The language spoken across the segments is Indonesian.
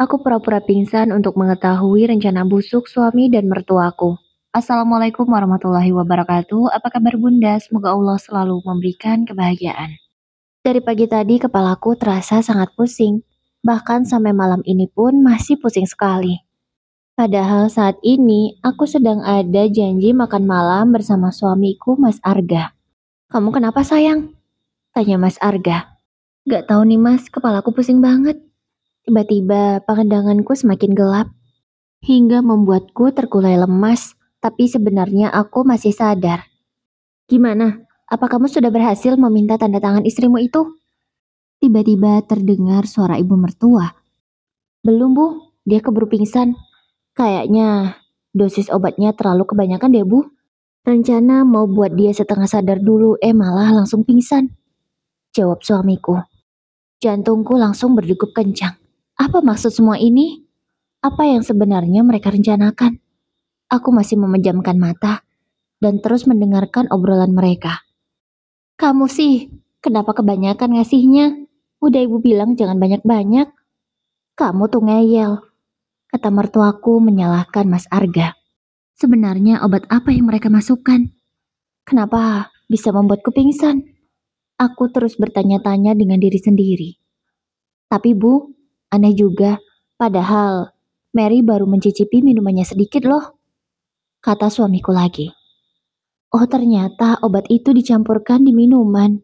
Aku pura-pura pingsan untuk mengetahui rencana busuk suami dan mertuaku. Assalamualaikum warahmatullahi wabarakatuh. Apa kabar Bunda? Semoga Allah selalu memberikan kebahagiaan. Dari pagi tadi kepalaku terasa sangat pusing. Bahkan sampai malam ini pun masih pusing sekali. Padahal saat ini aku sedang ada janji makan malam bersama suamiku Mas Arga. Kamu kenapa sayang? Tanya Mas Arga. Gak tahu nih Mas, kepalaku pusing banget. Tiba-tiba pandanganku semakin gelap hingga membuatku terkulai lemas, tapi sebenarnya aku masih sadar. Gimana? Apa kamu sudah berhasil meminta tanda tangan istrimu itu? Tiba-tiba terdengar suara ibu mertua. Belum bu, dia keburu pingsan. Kayaknya dosis obatnya terlalu kebanyakan deh bu. Rencana mau buat dia setengah sadar dulu, malah langsung pingsan. Jawab suamiku. Jantungku langsung berdegup kencang. Apa maksud semua ini? Apa yang sebenarnya mereka rencanakan? Aku masih memejamkan mata dan terus mendengarkan obrolan mereka. Kamu sih, kenapa kebanyakan ngasihnya? Udah ibu bilang jangan banyak-banyak. Kamu tuh ngeyel, kata mertuaku menyalahkan Mas Arga. Sebenarnya obat apa yang mereka masukkan? Kenapa bisa membuatku pingsan? Aku terus bertanya-tanya dengan diri sendiri. Tapi bu, aneh juga. Padahal Mary baru mencicipi minumannya sedikit loh, kata suamiku lagi. Oh ternyata obat itu dicampurkan di minuman.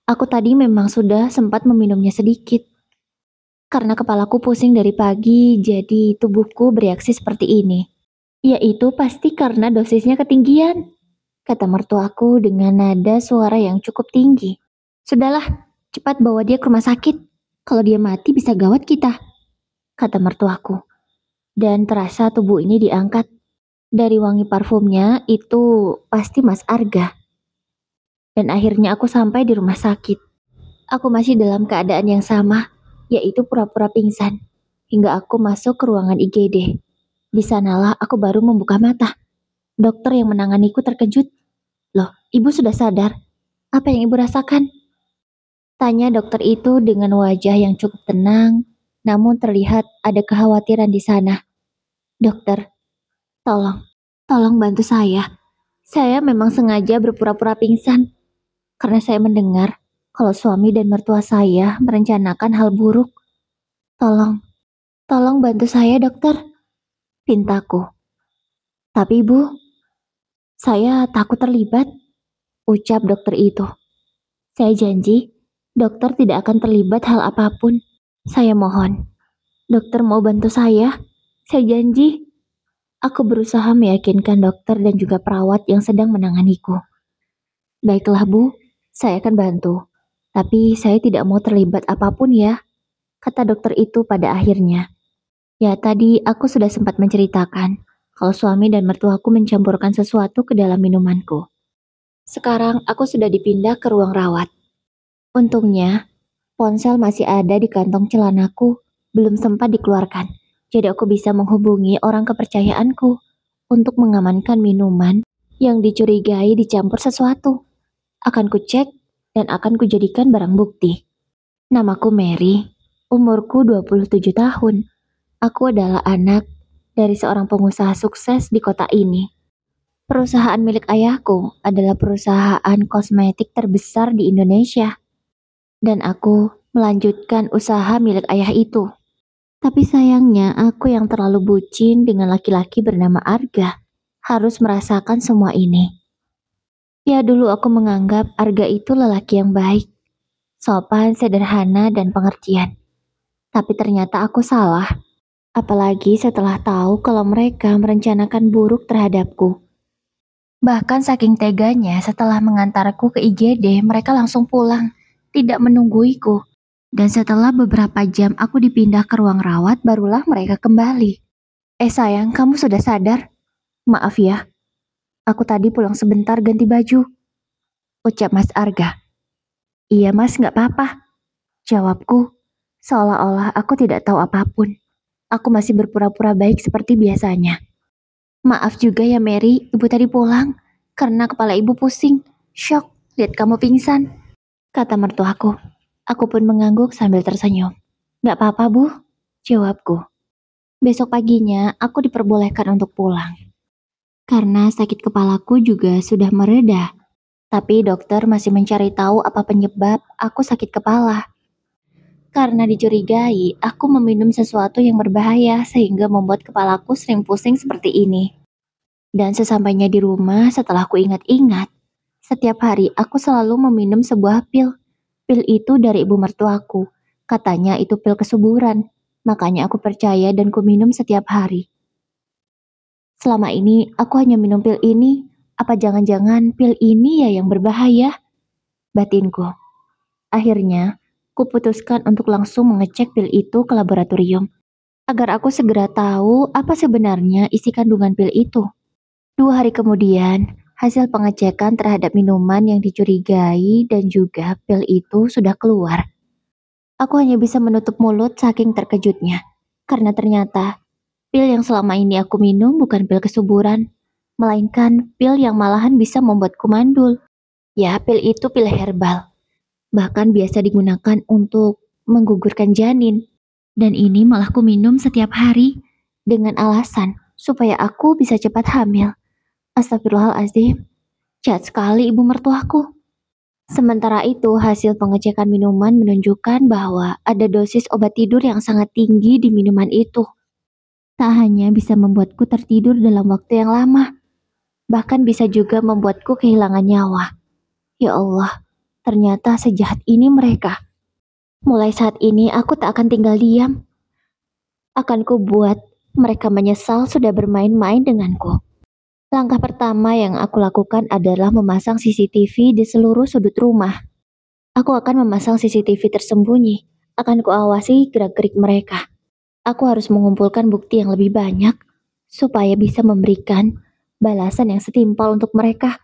Aku tadi memang sudah sempat meminumnya sedikit. Karena kepalaku pusing dari pagi, jadi tubuhku bereaksi seperti ini. Yaitu pasti karena dosisnya ketinggian, kata mertuaku dengan nada suara yang cukup tinggi. Sudahlah, cepat bawa dia ke rumah sakit. Kalau dia mati bisa gawat kita, kata mertuaku. Dan terasa tubuh ini diangkat. Dari wangi parfumnya itu pasti Mas Arga. Dan akhirnya aku sampai di rumah sakit. Aku masih dalam keadaan yang sama, yaitu pura-pura pingsan. Hingga aku masuk ke ruangan IGD. Di sanalah aku baru membuka mata. Dokter yang menanganiku terkejut. Loh, ibu sudah sadar? Apa yang ibu rasakan? Tanya dokter itu dengan wajah yang cukup tenang, namun terlihat ada kekhawatiran di sana. Dokter, tolong bantu saya. Saya memang sengaja berpura-pura pingsan. Karena saya mendengar kalau suami dan mertua saya merencanakan hal buruk. Tolong, tolong bantu saya dokter, pintaku. Tapi ibu, saya takut terlibat, ucap dokter itu. Saya janji, dokter tidak akan terlibat hal apapun. Saya mohon, dokter mau bantu saya janji. Aku berusaha meyakinkan dokter dan juga perawat yang sedang menanganiku. Baiklah bu, saya akan bantu. Tapi saya tidak mau terlibat apapun ya, kata dokter itu pada akhirnya. Ya tadi aku sudah sempat menceritakan kalau suami dan mertuaku mencampurkan sesuatu ke dalam minumanku. Sekarang aku sudah dipindah ke ruang rawat. Untungnya, ponsel masih ada di kantong celanaku, belum sempat dikeluarkan. Jadi aku bisa menghubungi orang kepercayaanku untuk mengamankan minuman yang dicurigai dicampur sesuatu. Akan kucek dan akan kujadikan barang bukti. Namaku Mary, umurku 27 tahun. Aku adalah anak dari seorang pengusaha sukses di kota ini. Perusahaan milik ayahku adalah perusahaan kosmetik terbesar di Indonesia. Dan aku melanjutkan usaha milik ayah itu. Tapi sayangnya aku yang terlalu bucin dengan laki-laki bernama Arga harus merasakan semua ini. Ya dulu aku menganggap Arga itu lelaki yang baik, sopan, sederhana, dan pengertian. Tapi ternyata aku salah. Apalagi setelah tahu kalau mereka merencanakan buruk terhadapku. Bahkan saking teganya setelah mengantarku ke IGD, mereka langsung pulang, tidak menungguiku. Dan setelah beberapa jam aku dipindah ke ruang rawat, barulah mereka kembali. Sayang, kamu sudah sadar? Maaf ya, aku tadi pulang sebentar ganti baju, ucap Mas Arga. Iya mas, gak apa-apa, jawabku, seolah-olah aku tidak tahu apapun. Aku masih berpura-pura baik seperti biasanya. Maaf juga ya Mary, ibu tadi pulang karena kepala ibu pusing, shock, lihat kamu pingsan, kata mertuaku. Aku pun mengangguk sambil tersenyum. Gak apa-apa bu, Jawabku. Besok paginya aku diperbolehkan untuk pulang. Karena sakit kepalaku juga sudah mereda. Tapi dokter masih mencari tahu apa penyebab aku sakit kepala. Karena dicurigai, aku meminum sesuatu yang berbahaya sehingga membuat kepalaku sering pusing seperti ini. Dan sesampainya di rumah setelah aku ingat-ingat, setiap hari aku selalu meminum sebuah pil. Pil itu dari ibu mertuaku. Katanya itu pil kesuburan. Makanya aku percaya dan ku minum setiap hari. Selama ini aku hanya minum pil ini. Apa jangan-jangan pil ini ya yang berbahaya? Batinku. Akhirnya, kuputuskan untuk langsung mengecek pil itu ke laboratorium. Agar aku segera tahu apa sebenarnya isi kandungan pil itu. 2 hari kemudian, hasil pengecekan terhadap minuman yang dicurigai dan juga pil itu sudah keluar. Aku hanya bisa menutup mulut saking terkejutnya. Karena ternyata, pil yang selama ini aku minum bukan pil kesuburan, melainkan pil yang malahan bisa membuatku mandul. Ya, pil itu pil herbal. Bahkan biasa digunakan untuk menggugurkan janin. Dan ini malah ku minum setiap hari dengan alasan supaya aku bisa cepat hamil. Astagfirullahaladzim, jahat sekali ibu mertuaku. Sementara itu, hasil pengecekan minuman menunjukkan bahwa ada dosis obat tidur yang sangat tinggi di minuman itu. Tak hanya bisa membuatku tertidur dalam waktu yang lama, bahkan bisa juga membuatku kehilangan nyawa. Ya Allah, ternyata sejahat ini mereka. Mulai saat ini aku tak akan tinggal diam. Akan ku buat mereka menyesal sudah bermain-main denganku. Langkah pertama yang aku lakukan adalah memasang CCTV di seluruh sudut rumah. Aku akan memasang CCTV tersembunyi. Akan kuawasi gerak-gerik mereka. Aku harus mengumpulkan bukti yang lebih banyak supaya bisa memberikan balasan yang setimpal untuk mereka.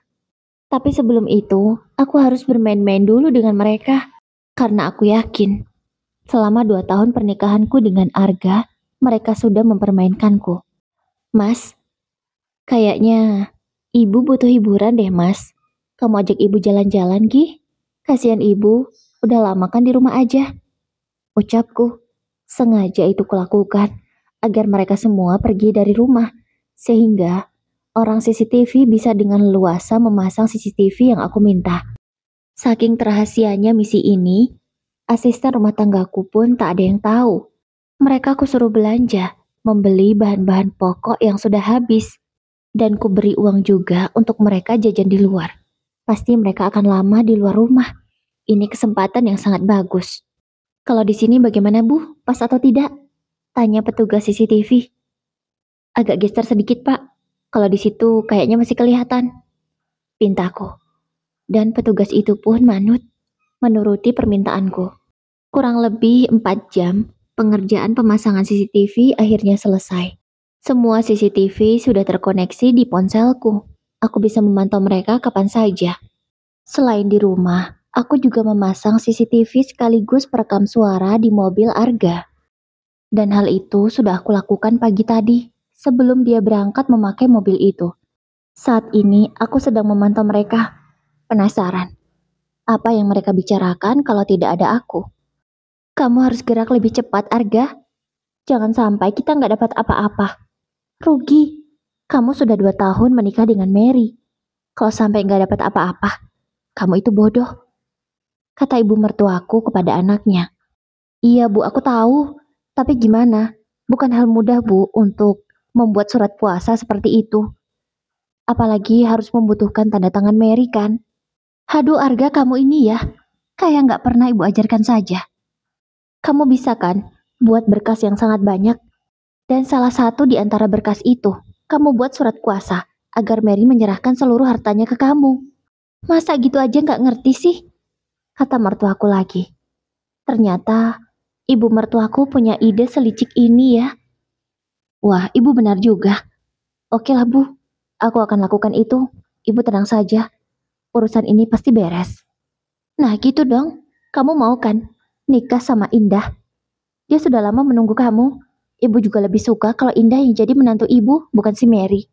Tapi sebelum itu, aku harus bermain-main dulu dengan mereka. Karena aku yakin, selama 2 tahun pernikahanku dengan Arga, mereka sudah mempermainkanku. Mas, kayaknya ibu butuh hiburan deh mas. Kamu ajak ibu jalan-jalan Gi. Kasihan ibu, udah lama kan di rumah aja. Ucapku, sengaja itu kulakukan agar mereka semua pergi dari rumah. Sehingga orang CCTV bisa dengan leluasa memasang CCTV yang aku minta. Saking terahasianya misi ini, asisten rumah tanggaku pun tak ada yang tahu. Mereka aku suruh belanja, membeli bahan-bahan pokok yang sudah habis. Dan ku beri uang juga untuk mereka jajan di luar. Pasti mereka akan lama di luar rumah. Ini kesempatan yang sangat bagus. Kalau di sini bagaimana Bu? Pas atau tidak? Tanya petugas CCTV. Agak geser sedikit Pak. Kalau di situ kayaknya masih kelihatan. Pintaku. Dan petugas itu pun manut, menuruti permintaanku. Kurang lebih 4 jam, pengerjaan pemasangan CCTV akhirnya selesai. Semua CCTV sudah terkoneksi di ponselku. Aku bisa memantau mereka kapan saja. Selain di rumah, aku juga memasang CCTV sekaligus perekam suara di mobil Arga. Dan hal itu sudah aku lakukan pagi tadi, sebelum dia berangkat memakai mobil itu. Saat ini aku sedang memantau mereka. Penasaran, apa yang mereka bicarakan kalau tidak ada aku? Kamu harus gerak lebih cepat, Arga. Jangan sampai kita nggak dapat apa-apa. Rugi, kamu sudah 2 tahun menikah dengan Mary. Kalau sampai nggak dapat apa-apa, kamu itu bodoh. Kata ibu mertuaku kepada anaknya. Iya Bu, aku tahu. Tapi gimana? Bukan hal mudah Bu untuk membuat surat puasa seperti itu. Apalagi harus membutuhkan tanda tangan Mary kan? Haduh Arga kamu ini ya, kayak nggak pernah ibu ajarkan saja. Kamu bisa kan buat berkas yang sangat banyak? Dan salah satu di antara berkas itu, kamu buat surat kuasa agar Mary menyerahkan seluruh hartanya ke kamu. Masa gitu aja nggak ngerti sih? Kata mertuaku lagi. Ternyata ibu mertuaku punya ide selicik ini ya. Wah, ibu benar juga. Oke lah Bu, aku akan lakukan itu. Ibu tenang saja, urusan ini pasti beres. Nah gitu dong, kamu mau kan nikah sama Indah? Dia sudah lama menunggu kamu. Ibu juga lebih suka kalau Indah yang jadi menantu ibu, bukan si Mary.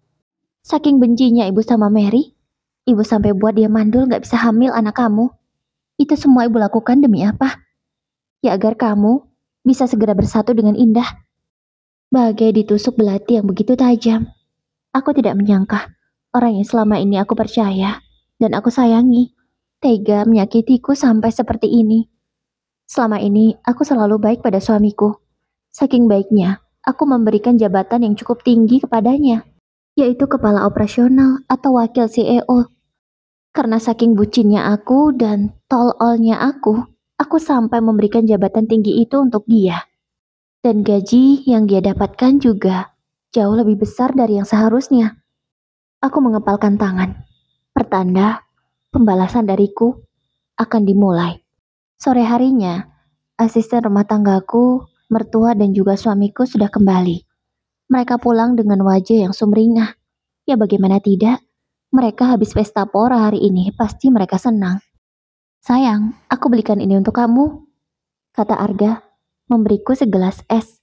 Saking bencinya ibu sama Mary, ibu sampai buat dia mandul gak bisa hamil anak kamu. Itu semua ibu lakukan demi apa? Ya agar kamu bisa segera bersatu dengan indah, bagai ditusuk belati yang begitu tajam. Aku tidak menyangka orang yang selama ini aku percaya dan aku sayangi, tega menyakitiku sampai seperti ini. Selama ini aku selalu baik pada suamiku. Saking baiknya, aku memberikan jabatan yang cukup tinggi kepadanya, yaitu kepala operasional atau wakil CEO. Karena saking bucinnya aku dan tololnya aku sampai memberikan jabatan tinggi itu untuk dia. Dan gaji yang dia dapatkan juga jauh lebih besar dari yang seharusnya. Aku mengepalkan tangan, pertanda pembalasan dariku akan dimulai. Sore harinya, asisten rumah tanggaku, mertua dan juga suamiku sudah kembali. Mereka pulang dengan wajah yang sumringah. Ya bagaimana tidak, mereka habis pesta pora hari ini, pasti mereka senang. Sayang, aku belikan ini untuk kamu, kata Arga, memberiku segelas es.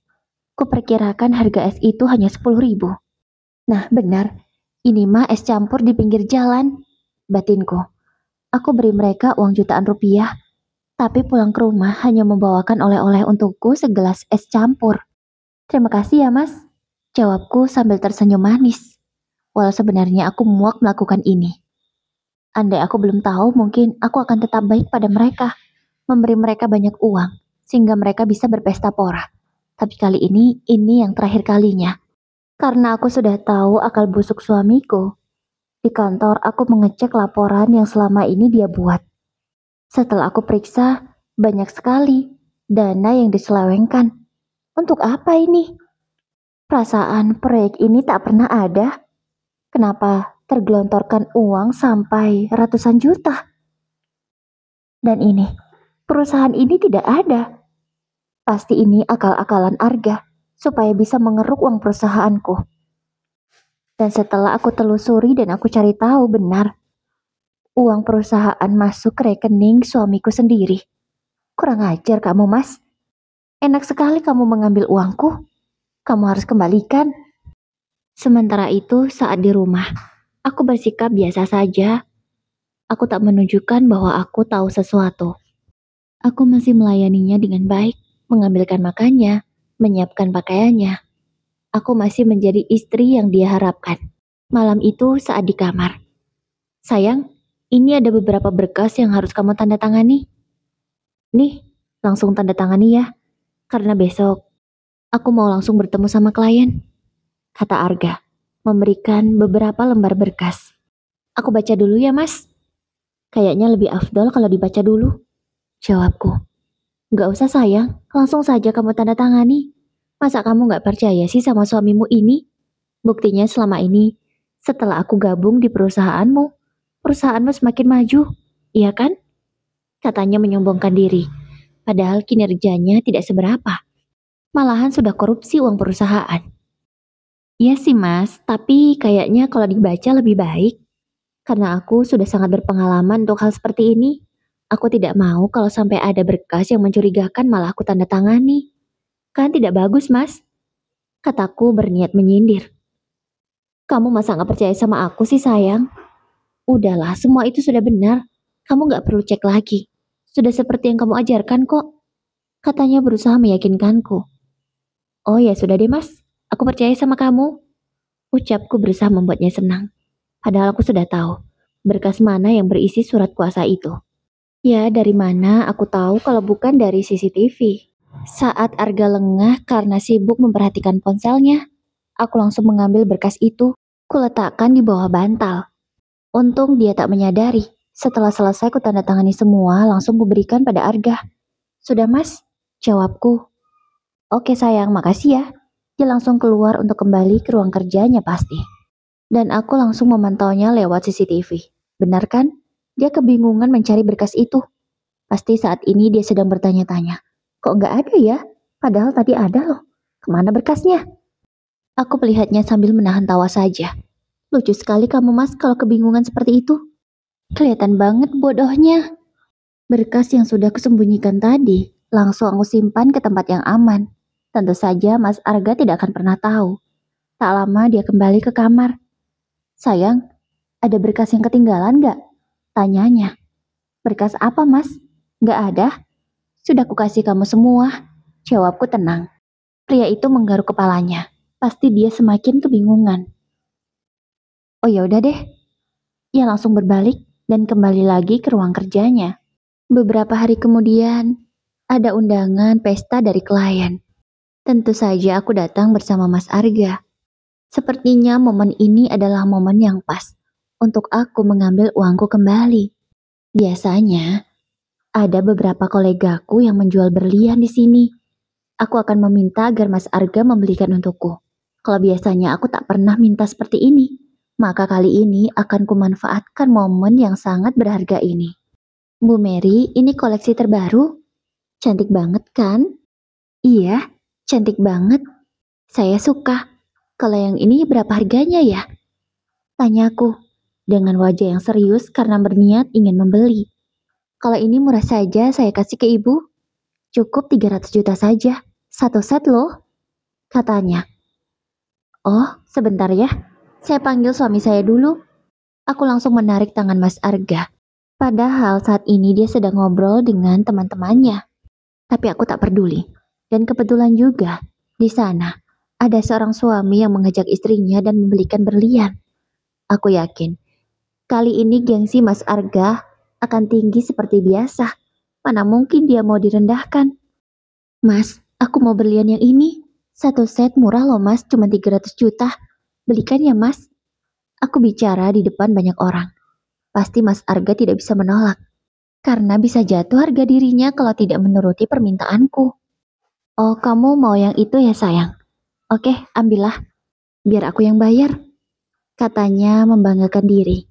Kuperkirakan harga es itu hanya 10.000. Nah benar, ini mah es campur di pinggir jalan, batinku. Aku beri mereka uang jutaan rupiah, tapi pulang ke rumah hanya membawakan oleh-oleh untukku segelas es campur. Terima kasih ya mas, jawabku sambil tersenyum manis. Walau sebenarnya aku muak melakukan ini. Andai aku belum tahu, mungkin aku akan tetap baik pada mereka, memberi mereka banyak uang, sehingga mereka bisa berpesta pora. Tapi kali ini yang terakhir kalinya. Karena aku sudah tahu akal busuk suamiku, di kantor aku mengecek laporan yang selama ini dia buat. Setelah aku periksa, banyak sekali dana yang diselewengkan. Untuk apa ini? Perasaan proyek ini tak pernah ada. Kenapa tergelontorkan uang sampai ratusan juta? Dan ini, perusahaan ini tidak ada. Pasti ini akal-akalan Arga, supaya bisa mengeruk uang perusahaanku. Dan setelah aku telusuri dan aku cari tahu benar, uang perusahaan masuk ke rekening suamiku sendiri. Kurang ajar kamu mas. Enak sekali kamu mengambil uangku. Kamu harus kembalikan. Sementara itu saat di rumah, aku bersikap biasa saja. Aku tak menunjukkan bahwa aku tahu sesuatu. Aku masih melayaninya dengan baik, mengambilkan makannya, menyiapkan pakaiannya. Aku masih menjadi istri yang dia harapkan. Malam itu saat di kamar. Sayang, ini ada beberapa berkas yang harus kamu tanda tangani. Nih, langsung tanda tangani ya. Karena besok, aku mau langsung bertemu sama klien. Kata Arga, memberikan beberapa lembar berkas. Aku baca dulu ya mas. Kayaknya lebih afdol kalau dibaca dulu. Jawabku. Gak usah sayang, langsung saja kamu tanda tangani. Masa kamu gak percaya sih sama suamimu ini? Buktinya selama ini, setelah aku gabung di perusahaanmu semakin maju, iya kan? Katanya menyombongkan diri, padahal kinerjanya tidak seberapa. Malahan sudah korupsi uang perusahaan. Iya sih mas, tapi kayaknya kalau dibaca lebih baik. Karena aku sudah sangat berpengalaman untuk hal seperti ini. Aku tidak mau kalau sampai ada berkas yang mencurigakan malah aku tanda tangani. Kan tidak bagus mas? Kataku berniat menyindir. Kamu masa gak percaya sama aku sih sayang? Udahlah, semua itu sudah benar. Kamu gak perlu cek lagi. Sudah seperti yang kamu ajarkan kok. Katanya berusaha meyakinkanku. Oh ya sudah deh mas, aku percaya sama kamu. Ucapku berusaha membuatnya senang. Padahal aku sudah tahu berkas mana yang berisi surat kuasa itu. Ya dari mana aku tahu kalau bukan dari CCTV. Saat Arga lengah karena sibuk memperhatikan ponselnya, aku langsung mengambil berkas itu, kuletakkan di bawah bantal. Untung dia tak menyadari. Setelah selesai kutandatangani semua, langsung kuberikan pada Arga. Sudah mas? Jawabku. Oke sayang, makasih ya. Dia langsung keluar untuk kembali ke ruang kerjanya pasti. Dan aku langsung memantaunya lewat CCTV. Benar kan? Dia kebingungan mencari berkas itu. Pasti saat ini dia sedang bertanya-tanya. Kok nggak ada ya? Padahal tadi ada loh. Kemana berkasnya? Aku melihatnya sambil menahan tawa saja. Lucu sekali kamu mas kalau kebingungan seperti itu. Kelihatan banget bodohnya. Berkas yang sudah kusembunyikan tadi, langsung aku simpan ke tempat yang aman. Tentu saja Mas Arga tidak akan pernah tahu. Tak lama dia kembali ke kamar. Sayang, ada berkas yang ketinggalan gak? Tanyanya. Berkas apa mas? Gak ada. Sudah kukasih kamu semua. Jawabku tenang. Pria itu menggaruk kepalanya. Pasti dia semakin kebingungan. Oh ya udah deh. Ia langsung berbalik dan kembali lagi ke ruang kerjanya. Beberapa hari kemudian, ada undangan pesta dari klien. Tentu saja aku datang bersama Mas Arga. Sepertinya momen ini adalah momen yang pas untuk aku mengambil uangku kembali. Biasanya, ada beberapa kolegaku yang menjual berlian di sini. Aku akan meminta agar Mas Arga membelikan untukku. Kalau biasanya aku tak pernah minta seperti ini, maka kali ini akan kumanfaatkan momen yang sangat berharga ini. Bu Mary, ini koleksi terbaru. Cantik banget kan? Iya, cantik banget. Saya suka. Kalau yang ini berapa harganya ya? Tanyaku, dengan wajah yang serius karena berniat ingin membeli. Kalau ini murah saja saya kasih ke ibu. Cukup 300 juta saja. Satu set loh, katanya. Oh, sebentar ya. Saya panggil suami saya dulu. Aku langsung menarik tangan Mas Arga. Padahal saat ini dia sedang ngobrol dengan teman-temannya. Tapi aku tak peduli. Dan kebetulan juga, di sana ada seorang suami yang mengajak istrinya dan membelikan berlian. Aku yakin, kali ini gengsi Mas Arga akan tinggi seperti biasa. Mana mungkin dia mau direndahkan. Mas, aku mau berlian yang ini. Satu set murah loh mas, cuma 300 juta. Belikan ya mas. Aku bicara di depan banyak orang. Pasti Mas Arga tidak bisa menolak. Karena bisa jatuh harga dirinya kalau tidak menuruti permintaanku. Oh, kamu mau yang itu ya sayang? Oke, ambillah. Biar aku yang bayar. Katanya membanggakan diri.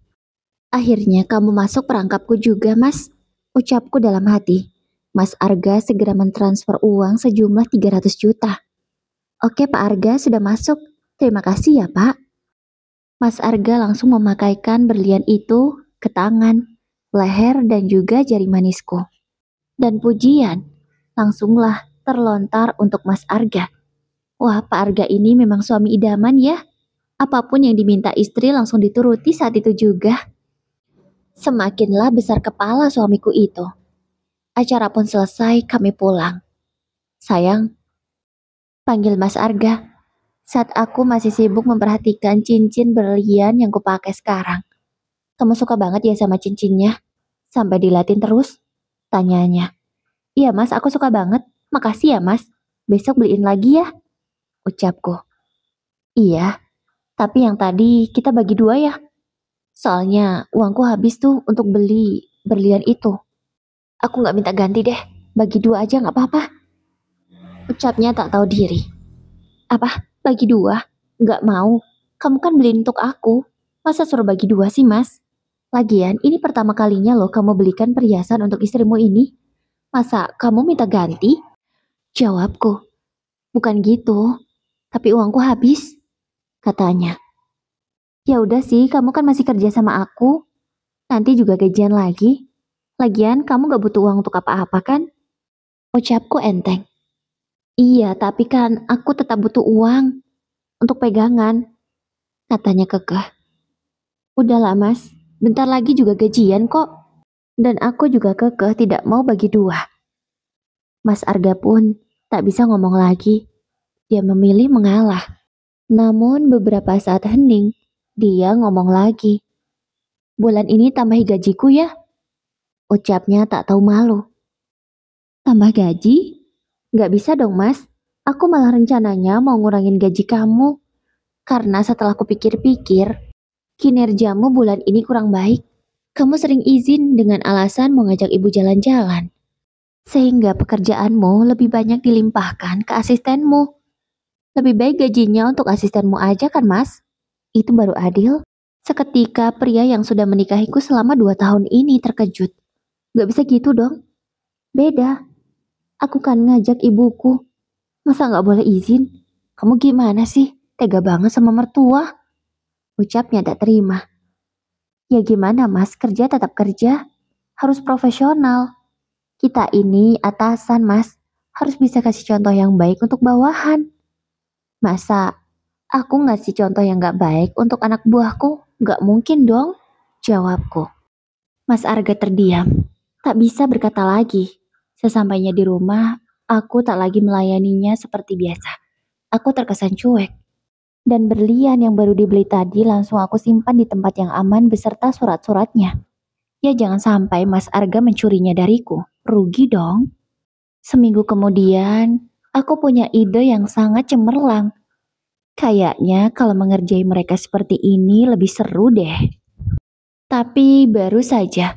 Akhirnya kamu masuk perangkapku juga mas. Ucapku dalam hati. Mas Arga segera mentransfer uang sejumlah 300 juta. Oke Pak Arga sudah masuk. Terima kasih ya Pak. Mas Arga langsung memakaikan berlian itu ke tangan, leher dan juga jari manisku. Dan pujian langsunglah terlontar untuk Mas Arga. Wah, Pak Arga ini memang suami idaman ya. Apapun yang diminta istri langsung dituruti saat itu juga. Semakinlah besar kepala suamiku itu. Acara pun selesai, kami pulang. Sayang, panggil Mas Arga. Saat aku masih sibuk memperhatikan cincin berlian yang kupakai sekarang. Kamu suka banget ya sama cincinnya? Sampai dilatin terus? Tanyanya. Iya mas, aku suka banget. Makasih ya mas. Besok beliin lagi ya. Ucapku. Iya, tapi yang tadi kita bagi dua ya. Soalnya uangku habis tuh untuk beli berlian itu. Aku gak minta ganti deh. Bagi dua aja gak apa-apa. Ucapnya tak tahu diri. Apa? Bagi dua? Gak mau. Kamu kan beliin untuk aku. Masa suruh bagi dua sih mas? Lagian ini pertama kalinya loh kamu belikan perhiasan untuk istrimu ini. Masa kamu minta ganti? Jawabku. Bukan gitu. Tapi uangku habis. Katanya. Ya udah sih, kamu kan masih kerja sama aku. Nanti juga gajian lagi. Lagian kamu gak butuh uang untuk apa-apa kan? Ucapku enteng. Iya, tapi kan aku tetap butuh uang untuk pegangan. Katanya kekeh. Udahlah mas, bentar lagi juga gajian kok. Dan aku juga kekeh tidak mau bagi dua. Mas Arga pun tak bisa ngomong lagi. Dia memilih mengalah. Namun beberapa saat hening, dia ngomong lagi. Bulan ini tambahi gajiku ya. Ucapnya tak tahu malu. Tambah gaji? Gak bisa dong mas. Aku malah rencananya mau ngurangin gaji kamu. Karena setelah kupikir-pikir, kinerjamu bulan ini kurang baik. Kamu sering izin dengan alasan mau ngajak ibu jalan-jalan. Sehingga pekerjaanmu lebih banyak dilimpahkan ke asistenmu. Lebih baik gajinya untuk asistenmu aja kan mas? Itu baru adil. Seketika pria yang sudah menikahiku selama 2 tahun ini terkejut. Gak bisa gitu dong. Beda. Aku kan ngajak ibuku. Masa gak boleh izin? Kamu gimana sih? Tega banget sama mertua. Ucapnya tak terima. Ya gimana mas, kerja tetap kerja. Harus profesional. Kita ini atasan mas. Harus bisa kasih contoh yang baik untuk bawahan. Masa aku ngasih contoh yang gak baik untuk anak buahku? Gak mungkin dong, jawabku. Mas Arga terdiam. Tak bisa berkata lagi. Sesampainya di rumah, Aku tak lagi melayaninya seperti biasa. Aku terkesan cuek. Dan berlian yang baru dibeli tadi langsung aku simpan di tempat yang aman beserta surat-suratnya. Ya jangan sampai Mas Arga mencurinya dariku. Rugi dong. Seminggu kemudian, aku punya ide yang sangat cemerlang. Kayaknya kalau mengerjai mereka seperti ini lebih seru deh. Tapi baru saja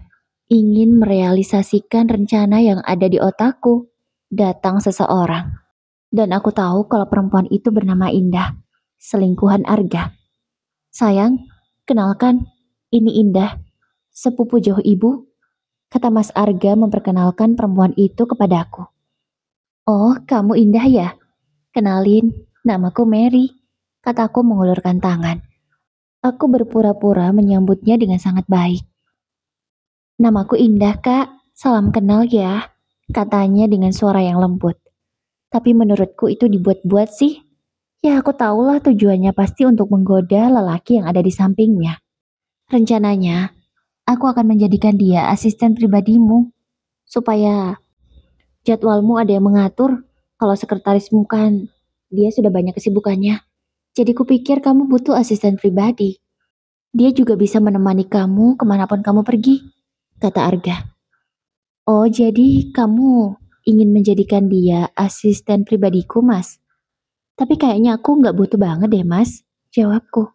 ingin merealisasikan rencana yang ada di otakku, datang seseorang. Dan aku tahu kalau perempuan itu bernama Indah, selingkuhan Arga. Sayang, kenalkan, ini Indah, sepupu jauh ibu, kata Mas Arga memperkenalkan perempuan itu kepadaku. Oh, kamu Indah ya? Kenalin, namaku Mary, kataku mengulurkan tangan. Aku berpura-pura menyambutnya dengan sangat baik. Namaku Indah, Kak. Salam kenal ya, katanya dengan suara yang lembut. Tapi menurutku itu dibuat-buat sih. Ya aku tahulah tujuannya pasti untuk menggoda lelaki yang ada di sampingnya. Rencananya, aku akan menjadikan dia asisten pribadimu. Supaya jadwalmu ada yang mengatur. Kalau sekretarismu kan, dia sudah banyak kesibukannya. Jadi kupikir kamu butuh asisten pribadi. Dia juga bisa menemani kamu kemanapun kamu pergi, kata Arga. Oh, jadi kamu ingin menjadikan dia asisten pribadiku, Mas? Tapi kayaknya aku nggak butuh banget deh, Mas, jawabku.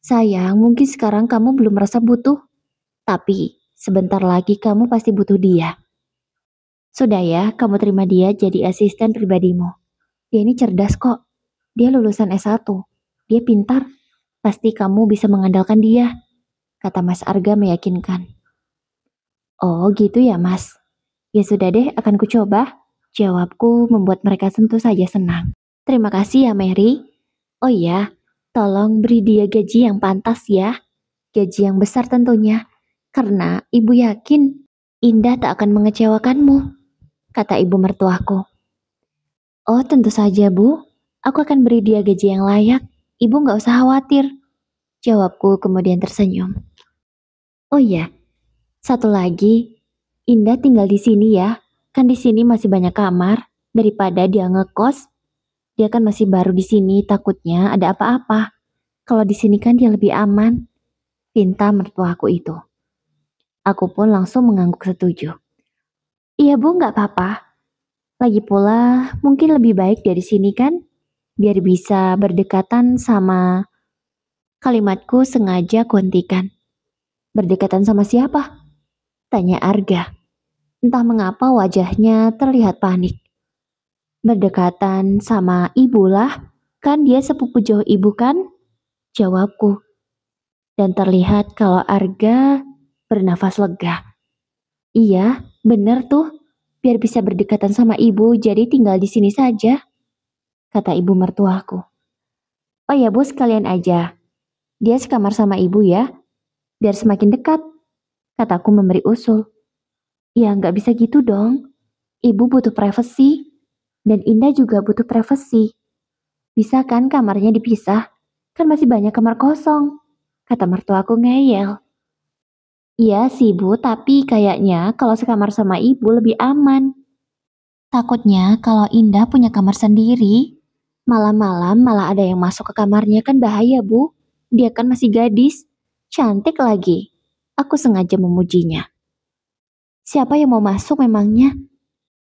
Sayang, mungkin sekarang kamu belum merasa butuh, tapi sebentar lagi kamu pasti butuh dia. Sudah ya, kamu terima dia jadi asisten pribadimu. Dia ini cerdas kok. Dia lulusan S1. Dia pintar. Pasti kamu bisa mengandalkan dia, kata Mas Arga meyakinkan. Oh gitu ya Mas. Ya sudah deh, akan kucoba. Jawabku membuat mereka tentu saja senang. Terima kasih ya Mary. Oh iya, tolong beri dia gaji yang pantas ya. Gaji yang besar tentunya. Karena ibu yakin Indah tak akan mengecewakanmu, kata ibu mertuaku. Oh tentu saja bu, aku akan beri dia gaji yang layak. Ibu nggak usah khawatir, jawabku kemudian tersenyum. Oh iya, satu lagi, Indah tinggal di sini ya. Kan di sini masih banyak kamar. Daripada dia ngekos, dia kan masih baru di sini, takutnya ada apa-apa. Kalau di sini kan dia lebih aman, pinta mertuaku itu. Aku pun langsung mengangguk setuju. Iya bu, nggak apa-apa. Lagi pula, mungkin lebih baik dari sini kan? Biar bisa berdekatan sama kalimatku sengaja kuhentikan. Berdekatan sama siapa? Tanya Arga. Entah mengapa wajahnya terlihat panik. Berdekatan sama ibu lah, kan dia sepupu jauh ibu kan? Jawabku. Dan terlihat kalau Arga bernafas lega. Iya, bener tuh. Biar bisa berdekatan sama ibu, jadi tinggal di sini saja, kata ibu mertuaku. Oh ya bu, sekalian aja. Dia sekamar sama ibu ya, biar semakin dekat, kataku memberi usul. Ya nggak bisa gitu dong. Ibu butuh privasi, dan Indah juga butuh privasi. Bisa kan kamarnya dipisah? Kan masih banyak kamar kosong, kata mertuaku ngeyel. Iya sih bu, tapi kayaknya kalau sekamar sama ibu lebih aman. Takutnya kalau Indah punya kamar sendiri, malam-malam malah ada yang masuk ke kamarnya kan bahaya bu. Dia kan masih gadis, cantik lagi. Aku sengaja memujinya. Siapa yang mau masuk memangnya?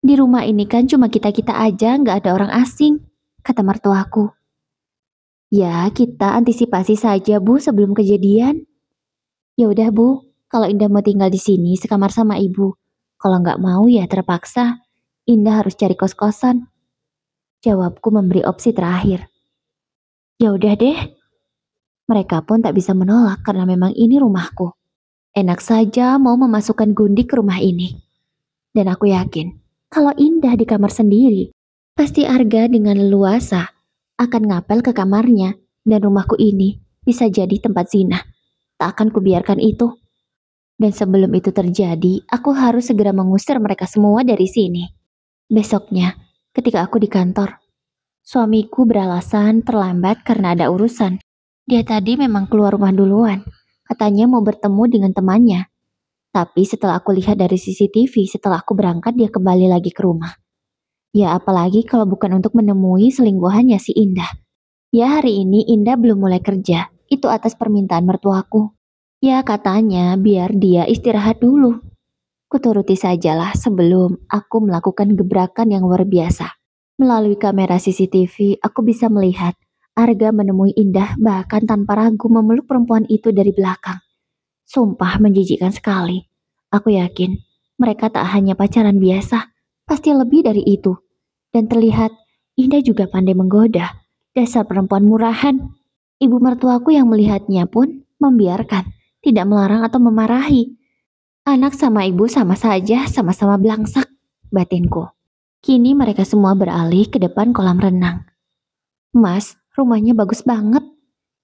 Di rumah ini kan cuma kita-kita aja, nggak ada orang asing, kata mertuaku. Ya, kita antisipasi saja bu sebelum kejadian. Ya udah bu, kalau Indah mau tinggal di sini sekamar sama ibu. Kalau nggak mau ya terpaksa, Indah harus cari kos-kosan. Jawabku memberi opsi terakhir. Ya udah deh. Mereka pun tak bisa menolak karena memang ini rumahku. Enak saja mau memasukkan Gundi ke rumah ini. Dan aku yakin, kalau Indah di kamar sendiri, pasti Arga dengan leluasa akan ngapel ke kamarnya dan rumahku ini bisa jadi tempat zina. Tak akan kubiarkan itu. Dan sebelum itu terjadi, aku harus segera mengusir mereka semua dari sini. Besoknya, ketika aku di kantor, suamiku beralasan terlambat karena ada urusan. Dia tadi memang keluar rumah duluan. Katanya mau bertemu dengan temannya. Tapi setelah aku lihat dari CCTV, setelah aku berangkat dia kembali lagi ke rumah. Ya apalagi kalau bukan untuk menemui selingkuhannya si Indah. Ya hari ini Indah belum mulai kerja, itu atas permintaan mertuaku. Ya katanya biar dia istirahat dulu. Kuturuti sajalah sebelum aku melakukan gebrakan yang luar biasa. Melalui kamera CCTV, aku bisa melihat Arga menemui Indah bahkan tanpa ragu memeluk perempuan itu dari belakang. Sumpah menjijikkan sekali. Aku yakin mereka tak hanya pacaran biasa, pasti lebih dari itu. Dan terlihat Indah juga pandai menggoda. Dasar perempuan murahan. Ibu mertuaku yang melihatnya pun membiarkan, tidak melarang atau memarahi. Anak sama ibu sama saja, sama-sama belangsak, batinku. Kini mereka semua beralih ke depan kolam renang. Mas, rumahnya bagus banget.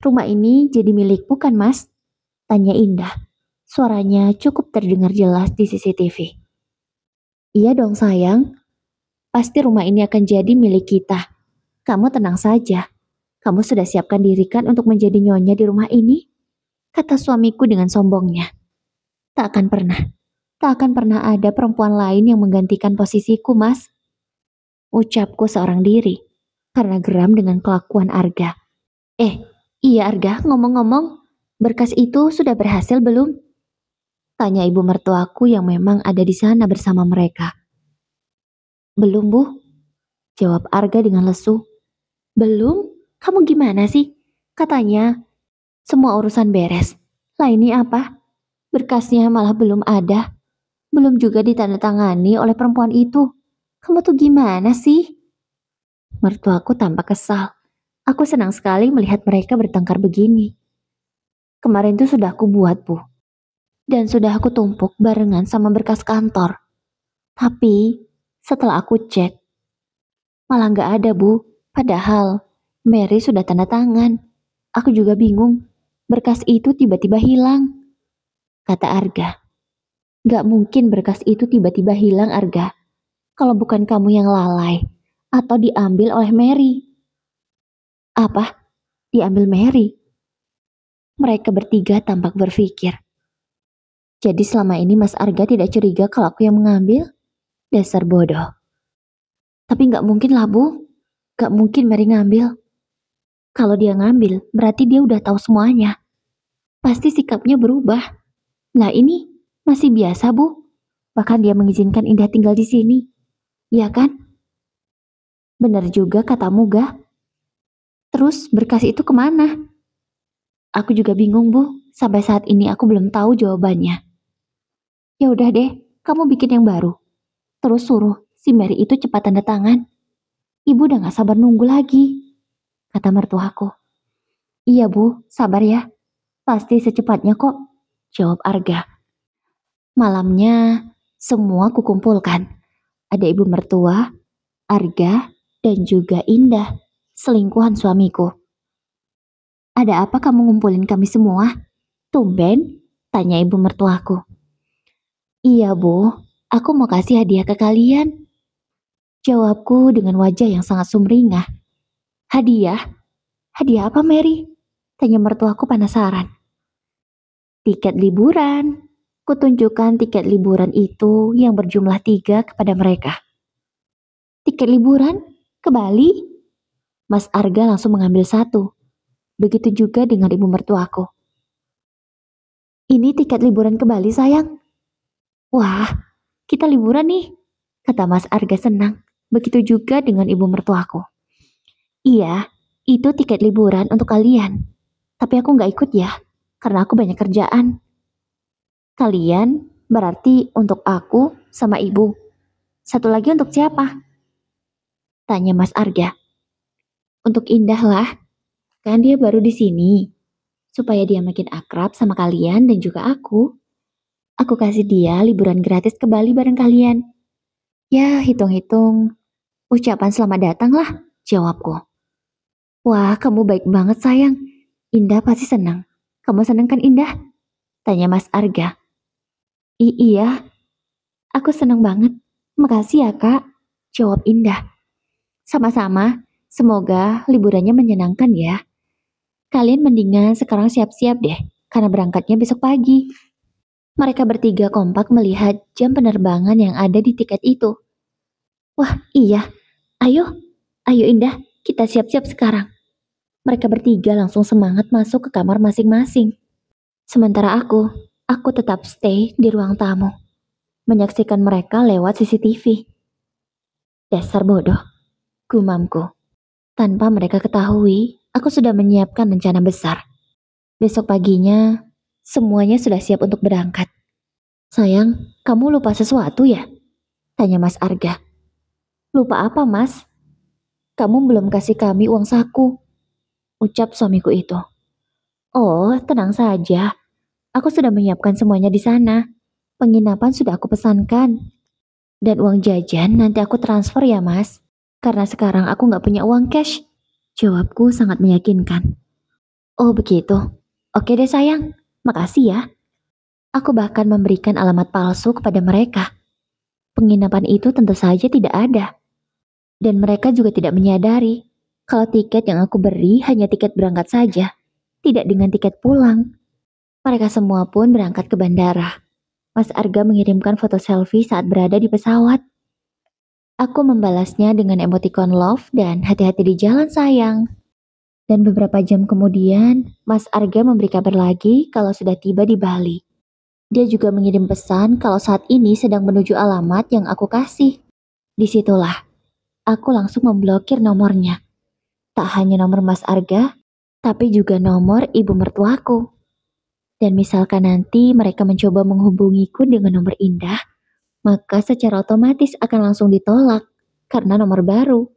Rumah ini jadi milikmu kan mas? Tanya Indah. Suaranya cukup terdengar jelas di CCTV. Iya dong sayang, pasti rumah ini akan jadi milik kita. Kamu tenang saja. Kamu sudah siapkan diri kan untuk menjadi nyonya di rumah ini? Kata suamiku dengan sombongnya. Tak akan pernah. Tak akan pernah ada perempuan lain yang menggantikan posisiku, Mas. Ucapku seorang diri, karena geram dengan kelakuan Arga. Iya Arga, ngomong-ngomong, berkas itu sudah berhasil belum? Tanya ibu mertuaku yang memang ada di sana bersama mereka. Belum, Bu. Jawab Arga dengan lesu. Belum? Kamu gimana sih? Katanya, semua urusan beres. Lah ini apa? Berkasnya malah belum ada. Belum juga ditandatangani oleh perempuan itu. Kamu tuh gimana sih? Mertuaku tampak kesal. Aku senang sekali melihat mereka bertengkar begini. Kemarin tuh sudah aku buat, Bu. Dan sudah aku tumpuk barengan sama berkas kantor. Tapi, setelah aku cek, malah nggak ada, Bu. Padahal, Mary sudah tanda tangan. Aku juga bingung. Berkas itu tiba-tiba hilang. Kata Arga. Gak mungkin berkas itu tiba-tiba hilang, Arga. Kalau bukan kamu yang lalai. Atau diambil oleh Mary. Apa? Diambil Mary? Mereka bertiga tampak berpikir. Jadi selama ini Mas Arga tidak curiga kalau aku yang mengambil? Dasar bodoh. Tapi gak mungkin lah, Bu. Gak mungkin Mary ngambil. Kalau dia ngambil, berarti dia udah tahu semuanya. Pasti sikapnya berubah. Nah ini masih biasa, Bu. Bahkan dia mengizinkan Indah tinggal di sini. Iya kan? Benar juga katamu, Ga. Terus berkas itu kemana? Aku juga bingung, Bu. Sampai saat ini aku belum tahu jawabannya. Ya udah deh, kamu bikin yang baru. Terus suruh si Mary itu cepat tanda tangan. Ibu udah gak sabar nunggu lagi, kata mertuaku. Iya, Bu, sabar ya. Pasti secepatnya kok, jawab Arga. Malamnya, semua kukumpulkan. Ada ibu mertua, Arga, dan juga Indah, selingkuhan suamiku. Ada apa kamu ngumpulin kami semua? Tumben, tanya ibu mertuaku. Iya, Bu, aku mau kasih hadiah ke kalian. Jawabku dengan wajah yang sangat sumringah. Hadiah? Hadiah apa, Mary? Tanya mertuaku penasaran. Tiket liburan. Kutunjukkan tiket liburan itu yang berjumlah 3 kepada mereka. Tiket liburan? Ke Bali? Mas Arga langsung mengambil 1. Begitu juga dengan ibu mertuaku. Ini tiket liburan ke Bali, sayang. Wah, kita liburan nih, kata Mas Arga senang. Begitu juga dengan ibu mertuaku. Iya, itu tiket liburan untuk kalian. Tapi aku nggak ikut ya, karena aku banyak kerjaan. Kalian berarti untuk aku sama ibu. Satu lagi untuk siapa? Tanya Mas Arga. Untuk Indah lah, kan dia baru di sini. Supaya dia makin akrab sama kalian dan juga aku. Aku kasih dia liburan gratis ke Bali bareng kalian. Ya, hitung-hitung ucapan selamat datang lah, jawabku. Wah, kamu baik banget sayang. Indah pasti senang. Kamu senang kan Indah? Tanya Mas Arga. Iya, aku senang banget. Makasih ya kak, jawab Indah. Sama-sama, semoga liburannya menyenangkan ya. Kalian mendingan sekarang siap-siap deh, karena berangkatnya besok pagi. Mereka bertiga kompak melihat jam penerbangan yang ada di tiket itu. Wah iya, Ayo, ayo Indah, kita siap-siap sekarang. Mereka bertiga langsung semangat masuk ke kamar masing-masing. Sementara aku tetap stay di ruang tamu, menyaksikan mereka lewat CCTV. Dasar bodoh, gumamku. Tanpa mereka ketahui, aku sudah menyiapkan rencana besar. Besok paginya, semuanya sudah siap untuk berangkat. Sayang, kamu lupa sesuatu ya? Tanya Mas Arga. Lupa apa, Mas? Kamu belum kasih kami uang saku, ucap suamiku itu. Oh, tenang saja. Aku sudah menyiapkan semuanya di sana. Penginapan sudah aku pesankan. Dan uang jajan nanti aku transfer ya, Mas. Karena sekarang aku nggak punya uang cash. Jawabku sangat meyakinkan. Oh, begitu. Oke deh, sayang. Makasih ya. Aku bahkan memberikan alamat palsu kepada mereka. Penginapan itu tentu saja tidak ada. Dan mereka juga tidak menyadari kalau tiket yang aku beri hanya tiket berangkat saja, tidak dengan tiket pulang. Mereka semua pun berangkat ke bandara. Mas Arga mengirimkan foto selfie saat berada di pesawat. Aku membalasnya dengan emoticon love dan hati-hati di jalan sayang. Dan beberapa jam kemudian, Mas Arga memberi kabar lagi kalau sudah tiba di Bali. Dia juga mengirim pesan kalau saat ini sedang menuju alamat yang aku kasih. Disitulah, aku langsung memblokir nomornya. Tak hanya nomor Mas Arga, tapi juga nomor ibu mertuaku. Dan misalkan nanti mereka mencoba menghubungiku dengan nomor Indah, maka secara otomatis akan langsung ditolak karena nomor baru.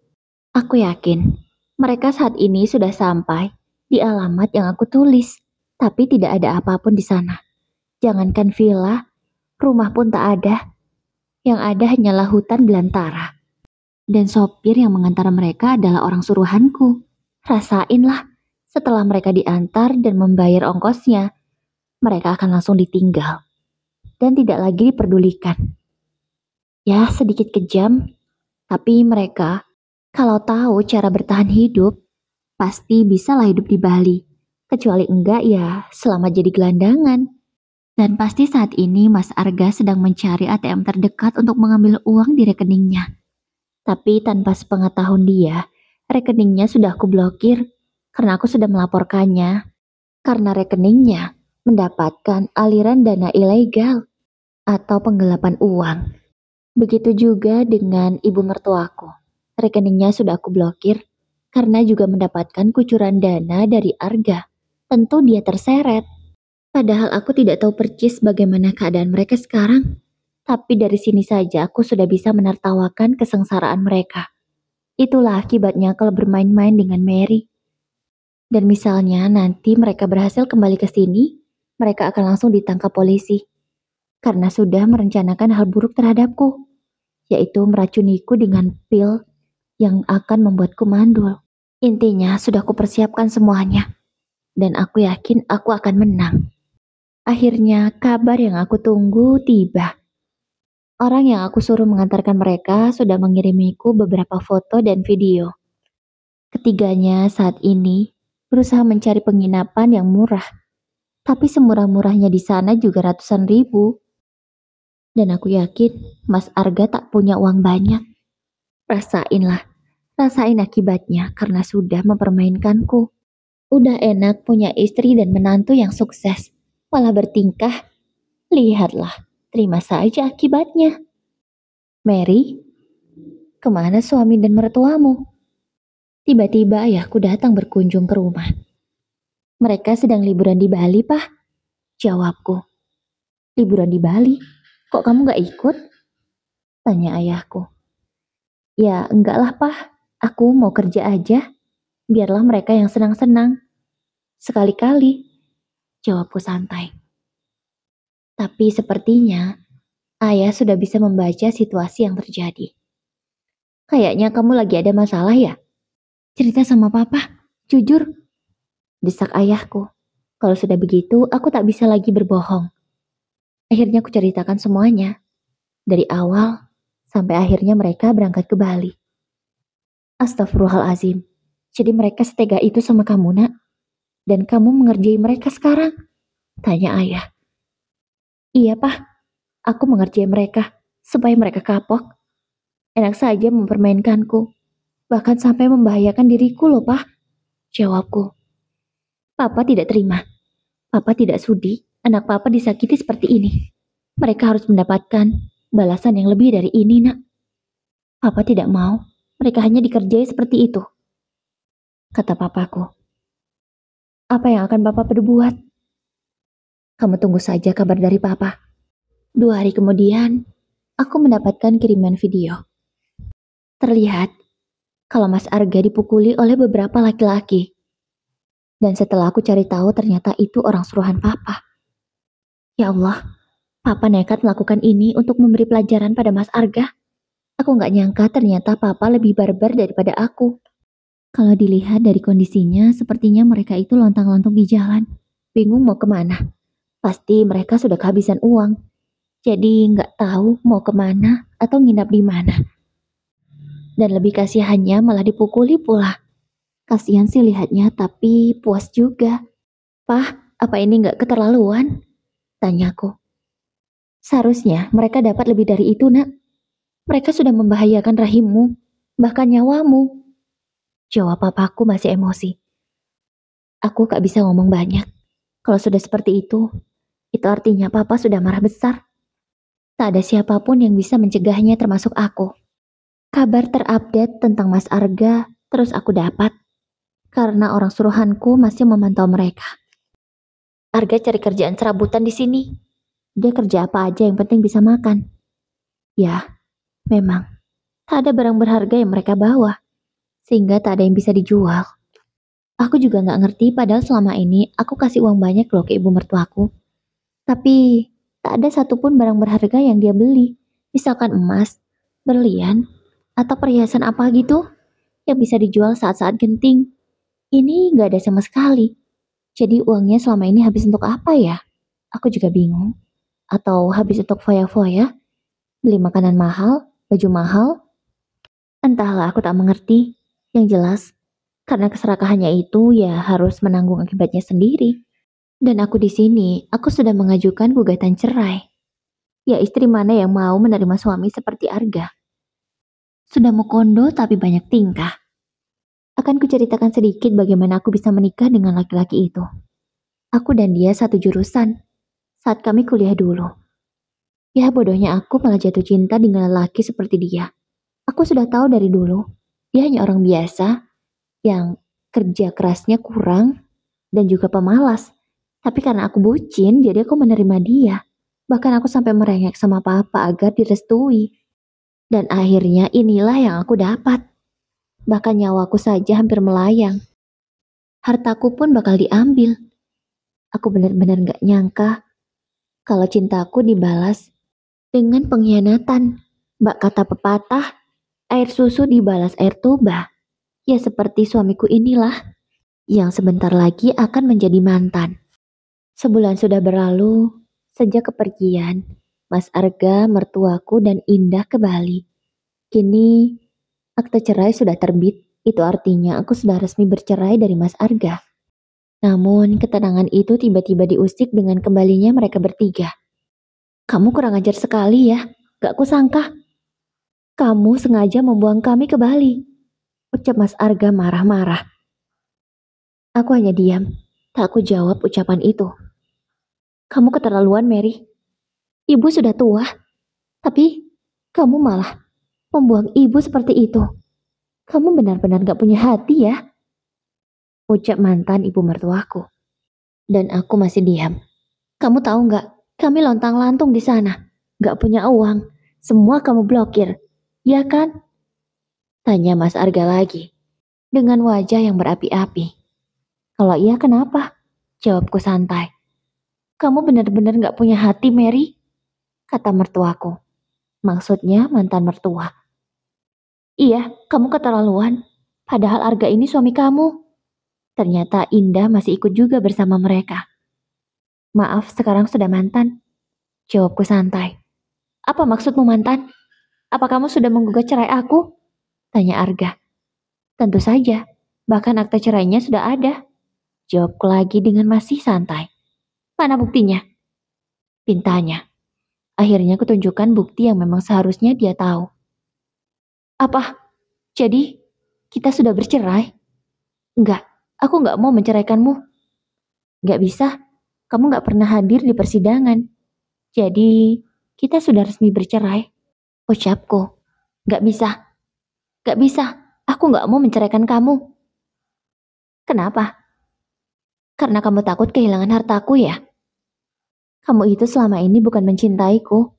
Aku yakin mereka saat ini sudah sampai di alamat yang aku tulis, tapi tidak ada apapun di sana. Jangankan villa, rumah pun tak ada. Yang ada hanyalah hutan belantara. Dan sopir yang mengantar mereka adalah orang suruhanku. Rasainlah, setelah mereka diantar dan membayar ongkosnya, mereka akan langsung ditinggal dan tidak lagi diperdulikan. Ya, sedikit kejam, tapi mereka kalau tahu cara bertahan hidup, pasti bisalah hidup di Bali. Kecuali enggak ya, selama jadi gelandangan. Dan pasti saat ini Mas Arga sedang mencari ATM terdekat untuk mengambil uang di rekeningnya. Tapi tanpa sepengetahuan dia, rekeningnya sudah aku blokir karena aku sudah melaporkannya. Karena rekeningnya mendapatkan aliran dana ilegal atau penggelapan uang. Begitu juga dengan ibu mertuaku. Rekeningnya sudah aku blokir karena juga mendapatkan kucuran dana dari Arga. Tentu dia terseret. Padahal aku tidak tahu percis bagaimana keadaan mereka sekarang. Tapi dari sini saja aku sudah bisa menertawakan kesengsaraan mereka. Itulah akibatnya kalau bermain-main dengan Mary. Dan misalnya nanti mereka berhasil kembali ke sini, mereka akan langsung ditangkap polisi. Karena sudah merencanakan hal buruk terhadapku, yaitu meracuniku dengan pil yang akan membuatku mandul. Intinya sudah kupersiapkan semuanya. Dan aku yakin aku akan menang. Akhirnya kabar yang aku tunggu tiba. Orang yang aku suruh mengantarkan mereka sudah mengirimiku beberapa foto dan video. Ketiganya saat ini berusaha mencari penginapan yang murah. Tapi semurah-murahnya di sana juga ratusan ribu. Dan aku yakin Mas Arga tak punya uang banyak. Rasain akibatnya karena sudah mempermainkanku. Udah enak punya istri dan menantu yang sukses. Malah bertingkah. Lihatlah, terima saja akibatnya. Mary, kemana suami dan mertuamu? Tiba-tiba ayahku datang berkunjung ke rumah. Mereka sedang liburan di Bali, Pak. Jawabku. Liburan di Bali? Kok kamu gak ikut? Tanya ayahku. Ya enggak lah, Pak. Aku mau kerja aja. Biarlah mereka yang senang-senang. Sekali-kali. Jawabku santai. Tapi sepertinya ayah sudah bisa membaca situasi yang terjadi. Kayaknya kamu lagi ada masalah ya? Cerita sama papa, jujur. Desak ayahku. Kalau sudah begitu, aku tak bisa lagi berbohong. Akhirnya aku ceritakan semuanya. Dari awal sampai akhirnya mereka berangkat ke Bali. Astagfirullahalazim. Jadi mereka setega itu sama kamu, Nak? Dan kamu mengerjai mereka sekarang? Tanya ayah. Iya, Pak. Aku mengerjai mereka supaya mereka kapok. Enak saja mempermainkanku. Bahkan sampai membahayakan diriku loh, Pak. Jawabku. Papa tidak terima. Papa tidak sudi anak papa disakiti seperti ini. Mereka harus mendapatkan balasan yang lebih dari ini, nak. Papa tidak mau mereka hanya dikerjai seperti itu, kata papaku. Apa yang akan papa perbuat? Kamu tunggu saja kabar dari papa. 2 hari kemudian, aku mendapatkan kiriman video. Terlihat kalau Mas Arga dipukuli oleh beberapa laki-laki. Dan setelah aku cari tahu ternyata itu orang suruhan papa. Ya Allah, papa nekat melakukan ini untuk memberi pelajaran pada Mas Arga. Aku nggak nyangka ternyata papa lebih barbar daripada aku. Kalau dilihat dari kondisinya, sepertinya mereka itu lontang-lantung di jalan. Bingung mau kemana. Pasti mereka sudah kehabisan uang. Jadi nggak tahu mau kemana atau nginap di mana. Dan lebih kasihannya malah dipukuli pula. Kasihan sih lihatnya, tapi puas juga. Pah, apa ini nggak keterlaluan? Tanyaku. Seharusnya mereka dapat lebih dari itu, nak. Mereka sudah membahayakan rahimmu, bahkan nyawamu. Jawab papaku masih emosi. Aku gak bisa ngomong banyak. Kalau sudah seperti itu artinya papa sudah marah besar. Tak ada siapapun yang bisa mencegahnya termasuk aku. Kabar terupdate tentang Mas Arga terus aku dapat. Karena orang suruhanku masih memantau mereka. Arga cari kerjaan serabutan di sini. Dia kerja apa aja yang penting bisa makan. Ya, memang. Tak ada barang berharga yang mereka bawa. Sehingga tak ada yang bisa dijual. Aku juga gak ngerti padahal selama ini aku kasih uang banyak loh ke ibu mertuaku. Tapi tak ada satupun barang berharga yang dia beli. Misalkan emas, berlian, atau perhiasan apa gitu yang bisa dijual saat-saat genting. Ini gak ada sama sekali. Jadi uangnya selama ini habis untuk apa ya? Aku juga bingung. Atau habis untuk foya-foya? Beli makanan mahal? Baju mahal? Entahlah, aku tak mengerti. Yang jelas, karena keserakahannya itu ya harus menanggung akibatnya sendiri. Dan aku di sini, aku sudah mengajukan gugatan cerai. Ya istri mana yang mau menerima suami seperti Arga? Sudah mau kondo tapi banyak tingkah. Akan kuceritakan sedikit bagaimana aku bisa menikah dengan laki-laki itu. Aku dan dia satu jurusan. Saat kami kuliah dulu. Ya bodohnya aku malah jatuh cinta dengan lelaki seperti dia. Aku sudah tahu dari dulu. Dia hanya orang biasa yang kerja kerasnya kurang dan juga pemalas. Tapi karena aku bucin, jadi aku menerima dia. Bahkan aku sampai merengek sama papa agar direstui. Dan akhirnya inilah yang aku dapat. Bahkan nyawaku saja hampir melayang. Hartaku pun bakal diambil. Aku benar-benar gak nyangka kalau cintaku dibalas dengan pengkhianatan. Mbak kata pepatah, air susu dibalas air tuba. Ya seperti suamiku inilah yang sebentar lagi akan menjadi mantan. Sebulan sudah berlalu sejak kepergian Mas Arga, mertuaku, dan Indah ke Bali. Kini akte cerai sudah terbit, itu artinya aku sudah resmi bercerai dari Mas Arga. Namun ketenangan itu tiba-tiba diusik dengan kembalinya mereka bertiga. Kamu kurang ajar sekali ya, gak kusangka. Kamu sengaja membuang kami ke Bali, ucap Mas Arga marah-marah. Aku hanya diam, tak aku jawab ucapan itu. Kamu keterlaluan, Mary. Ibu sudah tua, tapi kamu malah membuang ibu seperti itu. Kamu benar-benar gak punya hati ya, ucap mantan ibu mertuaku. Dan aku masih diam. Kamu tahu gak, kami lontang-lantung di sana. Gak punya uang, semua kamu blokir. Ya kan? Tanya Mas Arga lagi, dengan wajah yang berapi-api. Kalau iya kenapa? Jawabku santai. Kamu benar-benar gak punya hati, Mary, kata mertuaku. Maksudnya mantan mertua. Iya, kamu keterlaluan. Padahal Arga ini suami kamu. Ternyata Indah masih ikut juga bersama mereka. Maaf, sekarang sudah mantan. Jawabku santai. Apa maksudmu mantan? Apa kamu sudah menggugat cerai aku? Tanya Arga. Tentu saja, bahkan akta cerainya sudah ada. Jawabku lagi dengan masih santai. Mana buktinya? Pintanya. Akhirnya kutunjukkan bukti yang memang seharusnya dia tahu. Apa? Jadi, kita sudah bercerai. Enggak, aku nggak mau menceraikanmu. Nggak bisa, kamu nggak pernah hadir di persidangan. Jadi, kita sudah resmi bercerai. Ucapku, nggak bisa, nggak bisa. Aku nggak mau menceraikan kamu. Kenapa? Karena kamu takut kehilangan hartaku ya? Kamu itu selama ini bukan mencintaiku,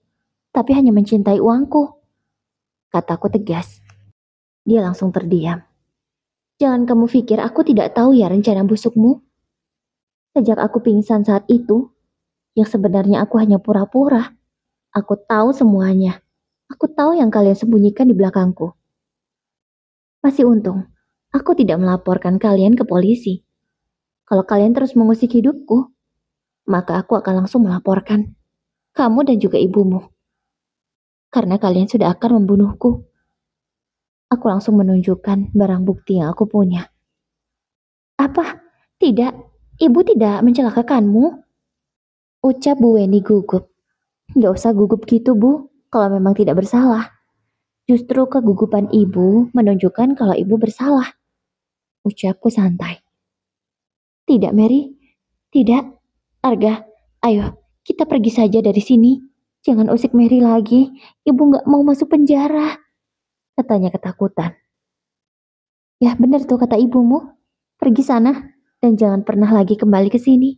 tapi hanya mencintai uangku. Kataku tegas. Dia langsung terdiam. Jangan kamu pikir aku tidak tahu ya rencana busukmu. Sejak aku pingsan saat itu, yang sebenarnya aku hanya pura-pura. Aku tahu semuanya. Aku tahu yang kalian sembunyikan di belakangku. Masih untung, aku tidak melaporkan kalian ke polisi. Kalau kalian terus mengusik hidupku, maka aku akan langsung melaporkan kamu dan juga ibumu. Karena kalian sudah akan membunuhku. Aku langsung menunjukkan barang bukti yang aku punya. Apa? Tidak, ibu tidak mencelakakanmu. Ucap Bu Weni gugup. Gak usah gugup gitu, Bu, kalau memang tidak bersalah. Justru kegugupan ibu menunjukkan kalau ibu bersalah. Ucapku santai. Tidak, Mary. Tidak. Arga, ayo, kita pergi saja dari sini. Jangan usik Mary lagi. Ibu gak mau masuk penjara. Katanya ketakutan. Ya benar tuh kata ibumu. Pergi sana dan jangan pernah lagi kembali ke sini.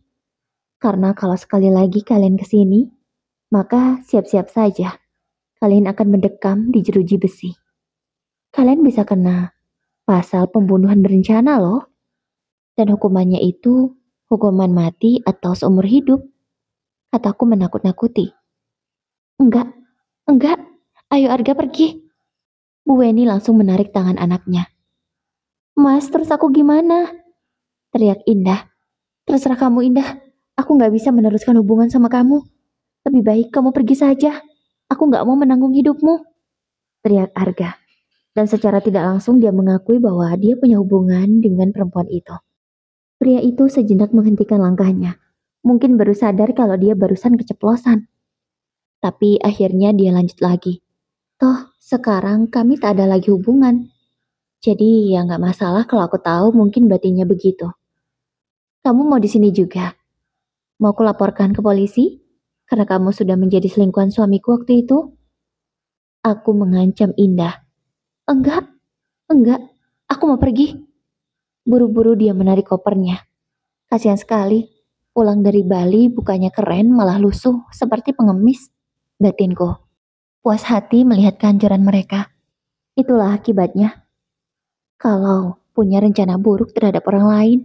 Karena kalau sekali lagi kalian ke sini, maka siap-siap saja. Kalian akan mendekam di jeruji besi. Kalian bisa kena pasal pembunuhan berencana loh. Dan hukumannya itu hukuman mati atau seumur hidup. Kataku menakut-nakuti. Enggak, enggak. Ayo Arga pergi. Bu Weni langsung menarik tangan anaknya. Mas, terus aku gimana? Teriak Indah. Terserah kamu Indah. Aku gak bisa meneruskan hubungan sama kamu. Lebih baik kamu pergi saja. Aku gak mau menanggung hidupmu. Teriak Arga. Dan secara tidak langsung dia mengakui bahwa dia punya hubungan dengan perempuan itu. Pria itu sejenak menghentikan langkahnya. Mungkin baru sadar kalau dia barusan keceplosan. Tapi akhirnya dia lanjut lagi. Toh, sekarang kami tak ada lagi hubungan. Jadi ya gak masalah kalau aku tahu mungkin batinnya begitu. Kamu mau di sini juga? Mau aku laporkan ke polisi? Karena kamu sudah menjadi selingkuhan suamiku waktu itu? Aku mengancam Indah. Enggak, enggak, aku mau pergi. Buru-buru dia menarik kopernya. Kasihan sekali, pulang dari Bali bukannya keren malah lusuh seperti pengemis. Batinku, puas hati melihat kehancuran mereka. Itulah akibatnya. Kalau punya rencana buruk terhadap orang lain,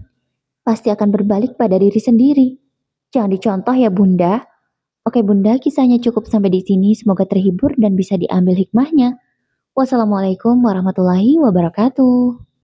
pasti akan berbalik pada diri sendiri. Jangan dicontoh ya Bunda. Oke Bunda, kisahnya cukup sampai di sini. Semoga terhibur dan bisa diambil hikmahnya. Wassalamualaikum warahmatullahi wabarakatuh.